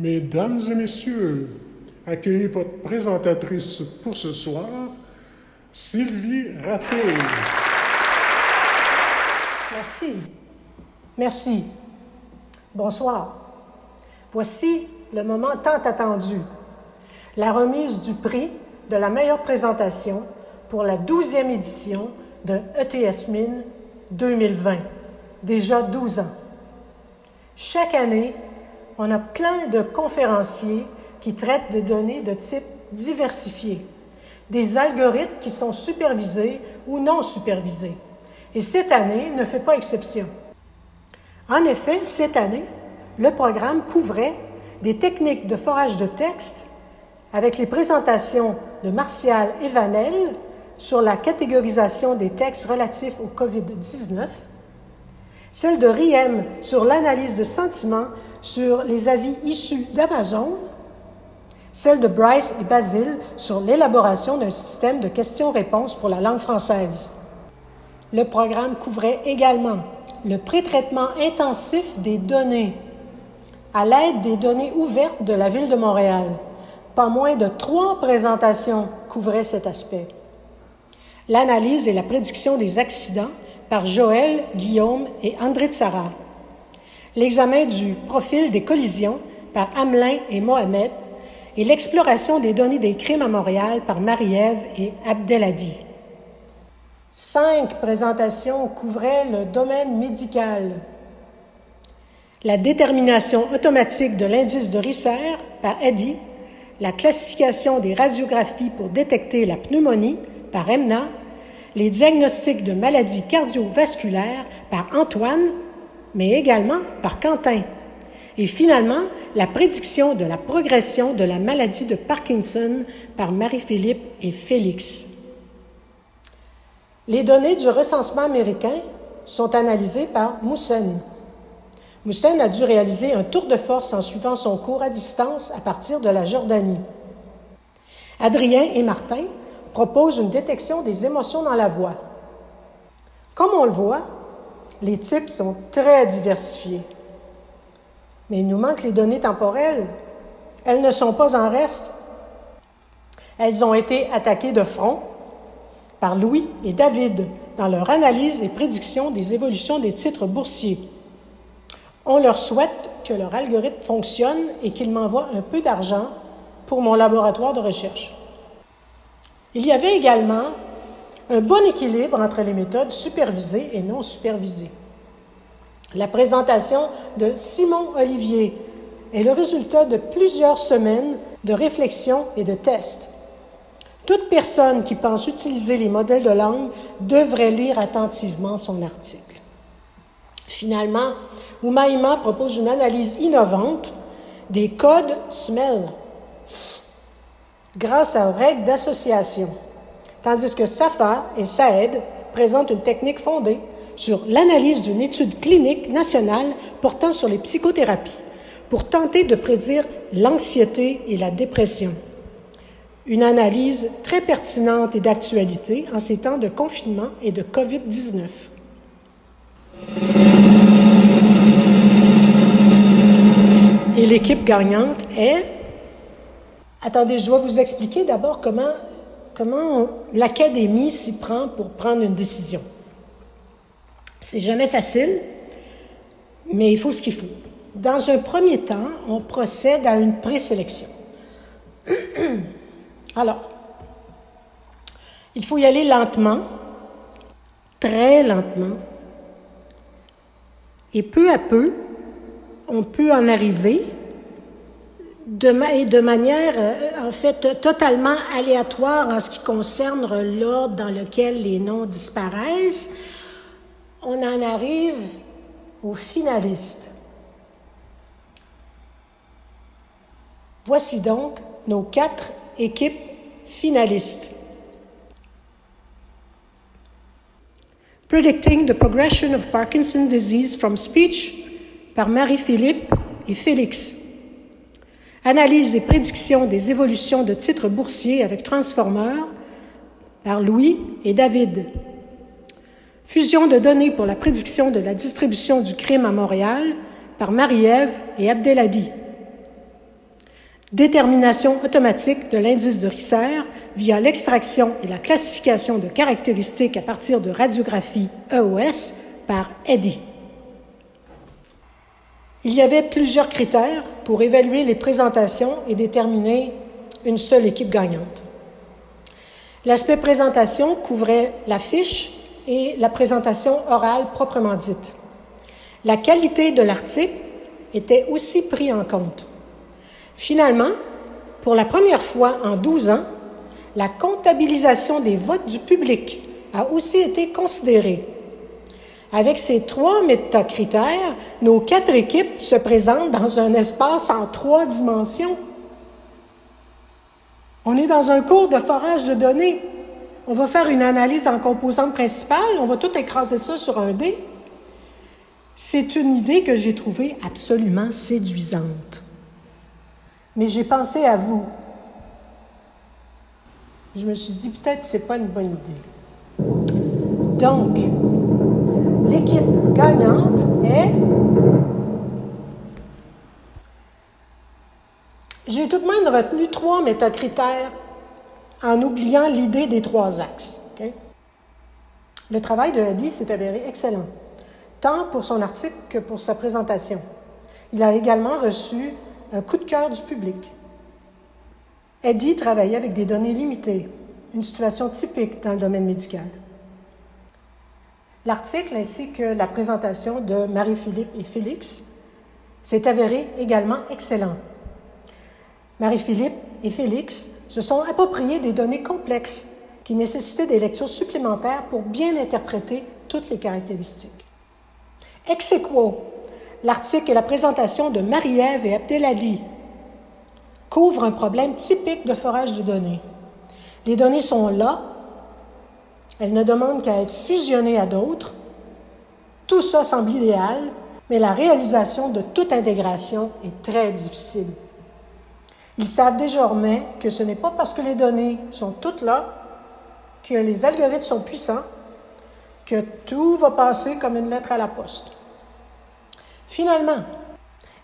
Mesdames et messieurs, accueillez votre présentatrice pour ce soir, Sylvie Raté. Merci. Bonsoir. Voici le moment tant attendu, la remise du prix de la meilleure présentation pour la 12e édition de ETS-MIN 2020, déjà 12 ans. Chaque année, on a plein de conférenciers qui traitent de données de type diversifié, des algorithmes qui sont supervisés ou non supervisés. Et cette année ne fait pas exception. En effet, cette année, le programme couvrait des techniques de forage de texte avec les présentations de Martial Evanel sur la catégorisation des textes relatifs au COVID-19, celle de Riem sur l'analyse de sentiments sur les avis issus d'Amazon, celle de Bryce et Basile sur l'élaboration d'un système de questions-réponses pour la langue française. Le programme couvrait également le pré-traitement intensif des données à l'aide des données ouvertes de la Ville de Montréal. Pas moins de 3 présentations couvraient cet aspect. L'analyse et la prédiction des accidents par Joël, Guillaume et André Tsara. L'examen du profil des collisions par Hamelin et Mohamed et l'exploration des données des crimes à Montréal par Marie-Ève et Abdelhadi. 5 présentations couvraient le domaine médical. La détermination automatique de l'indice de Risser par Eddy, la classification des radiographies pour détecter la pneumonie par Emna, les diagnostics de maladies cardiovasculaires par Antoine, mais également par Quentin. Et finalement, la prédiction de la progression de la maladie de Parkinson par Marie-Philippe et Félix. Les données du recensement américain sont analysées par Moussen. Moussen a dû réaliser un tour de force en suivant son cours à distance à partir de la Jordanie. Adrien et Martin proposent une détection des émotions dans la voix. Comme on le voit, les types sont très diversifiés. Mais il nous manque les données temporelles. Elles ne sont pas en reste. Elles ont été attaquées de front par Louis et David dans leur analyse et prédiction des évolutions des titres boursiers. On leur souhaite que leur algorithme fonctionne et qu'ils m'envoient un peu d'argent pour mon laboratoire de recherche. Il y avait également un bon équilibre entre les méthodes supervisées et non supervisées. La présentation de Simon Olivier est le résultat de plusieurs semaines de réflexion et de tests. Toute personne qui pense utiliser les modèles de langue devrait lire attentivement son article. Finalement, Oumaima propose une analyse innovante des codes SMEL grâce aux règles d'association, tandis que Safa et Saed présentent une technique fondée sur l'analyse d'une étude clinique nationale portant sur les psychothérapies pour tenter de prédire l'anxiété et la dépression. Une analyse très pertinente et d'actualité en ces temps de confinement et de COVID-19. Et l'équipe gagnante est... Attendez, je dois vous expliquer d'abord comment l'Académie s'y prend pour prendre une décision. C'est jamais facile, mais il faut ce qu'il faut. Dans un premier temps, on procède à une présélection. Alors, il faut y aller lentement, très lentement, et peu à peu, on peut en arriver de manière, totalement aléatoire en ce qui concerne l'ordre dans lequel les noms disparaissent. On en arrive aux finalistes. Voici donc nos 4 équipes finalistes. Predicting the Progression of Parkinson's Disease from Speech par Marie-Philippe et Félix. Analyse et prédiction des évolutions de titres boursiers avec Transformer par Louis et David. Fusion de données pour la prédiction de la distribution du crime à Montréal par Marie-Ève et Abdelhadi. Détermination automatique de l'indice de Risser via l'extraction et la classification de caractéristiques à partir de radiographie EOS par Eddy. Il y avait plusieurs critères pour évaluer les présentations et déterminer une seule équipe gagnante. L'aspect présentation couvrait l'affiche et la présentation orale proprement dite. La qualité de l'article était aussi prise en compte. Finalement, pour la première fois en 12 ans, la comptabilisation des votes du public a aussi été considérée. Avec ces 3 métacritères, nos 4 équipes se présentent dans un espace en 3 dimensions. On est dans un cours de forage de données. On va faire une analyse en composantes principales, on va tout écraser ça sur un dé. C'est une idée que j'ai trouvée absolument séduisante. Mais j'ai pensé à vous. Je me suis dit, peut-être que ce n'est pas une bonne idée. Donc, l'équipe gagnante est... J'ai tout de même retenu 3 métacritères en oubliant l'idée des 3 axes. Okay? Le travail de Eddy s'est avéré excellent, tant pour son article que pour sa présentation. Il a également reçu un coup de cœur du public. Eddy travaillait avec des données limitées, une situation typique dans le domaine médical. L'article ainsi que la présentation de Marie-Philippe et Félix s'est avéré également excellent. Marie-Philippe et Félix se sont appropriés des données complexes qui nécessitaient des lectures supplémentaires pour bien interpréter toutes les caractéristiques. Ex aequo, l'article et la présentation de Marie-Ève et Abdelhadi couvrent un problème typique de forage de données. Les données sont là, elles ne demandent qu'à être fusionnées à d'autres. Tout ça semble idéal, mais la réalisation de toute intégration est très difficile. Ils savent désormais que ce n'est pas parce que les données sont toutes là, que les algorithmes sont puissants, que tout va passer comme une lettre à la poste. Finalement,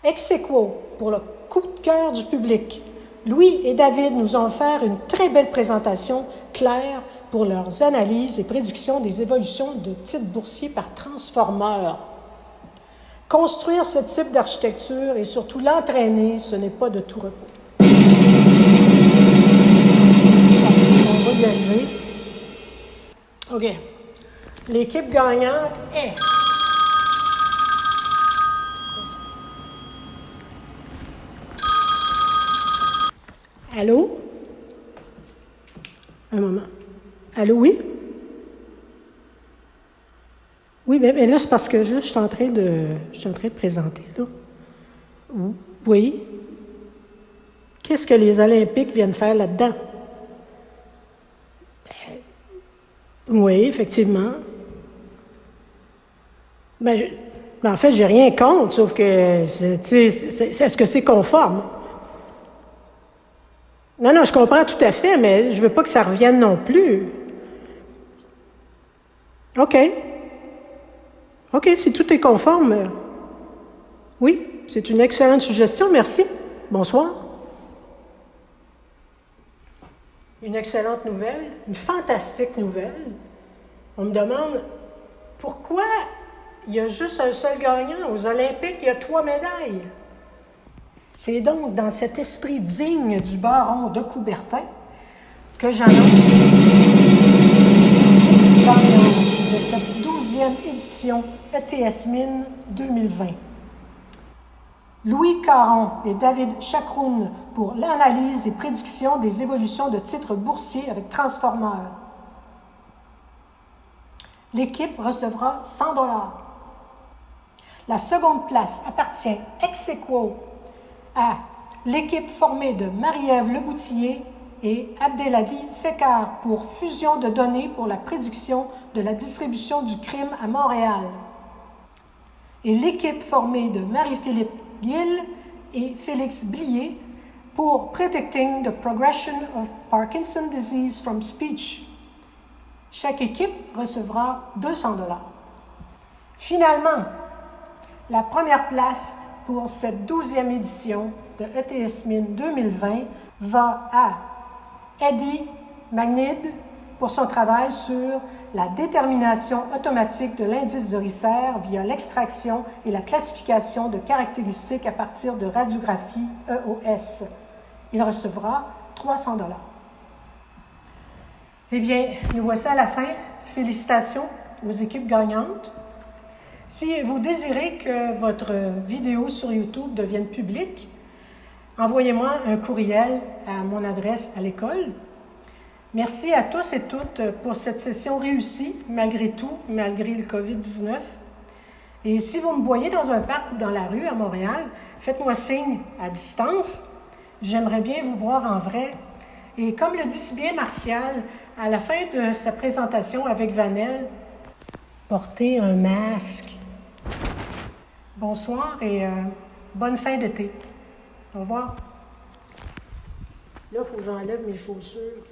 ex aequo, pour le coup de cœur du public, Louis et David nous ont offert une très belle présentation claire pour leurs analyses et prédictions des évolutions de titres boursiers par transformeur. Construire ce type d'architecture et surtout l'entraîner, ce n'est pas de tout repos. On va y arriver. OK. L'équipe gagnante est... Allô? Un moment. Allô, oui? Oui, mais là, c'est parce que je suis en train de présenter, là. Oui. Qu'est-ce que les Olympiques viennent faire là-dedans? Oui, effectivement. En fait, j'ai rien contre, sauf que, est-ce que c'est conforme? Non, je comprends tout à fait, mais je veux pas que ça revienne non plus. OK, si tout est conforme, oui, c'est une excellente suggestion, merci. Bonsoir. Une excellente nouvelle, une fantastique nouvelle. On me demande pourquoi il y a juste un seul gagnant. Aux Olympiques, il y a 3 médailles. C'est donc dans cet esprit digne du baron de Coubertin que j'annonce gagnant de cette 12e édition ETS Mines 2020. Louis Caron et David Chakroun pour l'analyse et prédiction des évolutions de titres boursiers avec Transformeur. L'équipe recevra $100. La seconde place appartient ex aequo à l'équipe formée de Marie-Ève Leboutillier et Abdelhadi Fekar pour fusion de données pour la prédiction de la distribution du crime à Montréal. Et l'équipe formée de Marie-Philippe Gill et Félix Blier pour Predicting the Progression of Parkinson Disease from Speech. Chaque équipe recevra $200. Finalement, la première place pour cette 12e édition de ETSMIN 2020 va à Eddie Magnid pour son travail sur la détermination automatique de l'indice de Risser via l'extraction et la classification de caractéristiques à partir de radiographie EOS. Il recevra 300 $. Eh bien, nous voici à la fin. Félicitations aux équipes gagnantes. Si vous désirez que votre vidéo sur YouTube devienne publique, envoyez-moi un courriel à mon adresse à l'école. Merci à tous et toutes pour cette session réussie, malgré tout, malgré le COVID-19. Et si vous me voyez dans un parc ou dans la rue à Montréal, faites-moi signe à distance. J'aimerais bien vous voir en vrai. Et comme le dit si bien Martial, à la fin de sa présentation avec Vanel, portez un masque. Bonsoir et bonne fin d'été. Au revoir. Là, il faut que j'enlève mes chaussures.